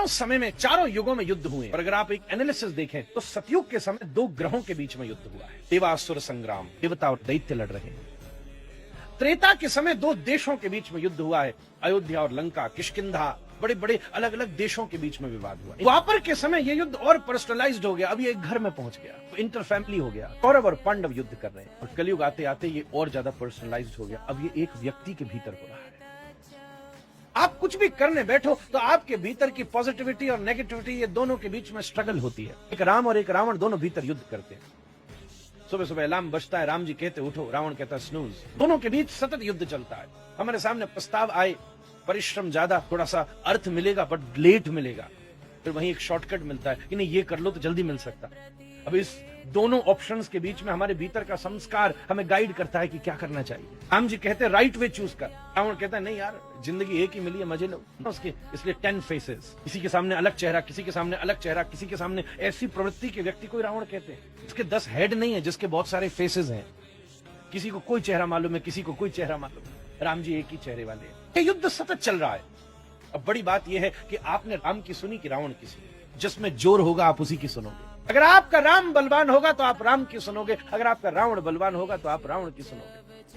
चारों समय में, चारों युगों में युद्ध हुए। और अगर आप एक एनालिसिस देखें तो सतयुग के समय दो ग्रहों के बीच में युद्ध हुआ है, देवासुर संग्राम, देवता और दैत्य लड़ रहे हैं। त्रेता के समय दो देशों के बीच में युद्ध हुआ है, अयोध्या और लंका, किष्किंधा, बड़े बड़े अलग अलग देशों के बीच में विवाद हुआ। द्वापर के समय यह युद्ध और पर्सनलाइज्ड हो गया, अब ये एक घर में पहुंच गया, तो इंटर फैमिली हो गया। कौरव और पांडव युद्ध कर रहे हैं, और कलयुग आते आते ये और ज्यादा पर्सनलाइज्ड हो गया, अब ये एक व्यक्ति के भीतर हो रहा है। आप कुछ भी करने बैठो तो आपके भीतर की पॉजिटिविटी और नेगेटिविटी, ये दोनों के बीच में स्ट्रगल होती है। एक राम और एक रावण दोनों भीतर युद्ध करते हैं। सुबह सुबह अलार्म बजता है, राम जी कहते उठो, रावण कहता स्नूज। दोनों के बीच सतत युद्ध चलता है। हमारे सामने प्रस्ताव आए, परिश्रम ज्यादा, थोड़ा सा अर्थ मिलेगा बट लेट मिलेगा, फिर वहीं एक शॉर्टकट मिलता है कि नहीं ये कर लो तो जल्दी मिल सकता। अब इस दोनों ऑप्शंस के बीच में हमारे भीतर का संस्कार हमें गाइड करता है कि क्या करना चाहिए। राम जी कहते हैं राइट वे चूज कर, रावण कहता है नहीं यार, जिंदगी एक ही मिली है, मजे लो उसके, इसलिए 10 फेसेस, किसी के सामने अलग चेहरा, किसी के सामने अलग चेहरा, किसी के सामने ऐसी प्रवृत्ति के व्यक्ति को रावण कहते हैं। इसके 10 हेड नहीं है, जिसके बहुत सारे फेसेस हैं, किसी को कोई चेहरा मालूम है, किसी को कोई चेहरा मालूम है। राम जी एक ही चेहरे वाले हैं। ये युद्ध सतत चल रहा है। अब बड़ी बात यह है कि आपने राम की सुनी कि रावण की सुनी, जिसमें जोर होगा आप उसी की सुनोगे। अगर आपका राम बलवान होगा तो आप राम की सुनोगे, अगर आपका रावण बलवान होगा तो आप रावण की सुनोगे।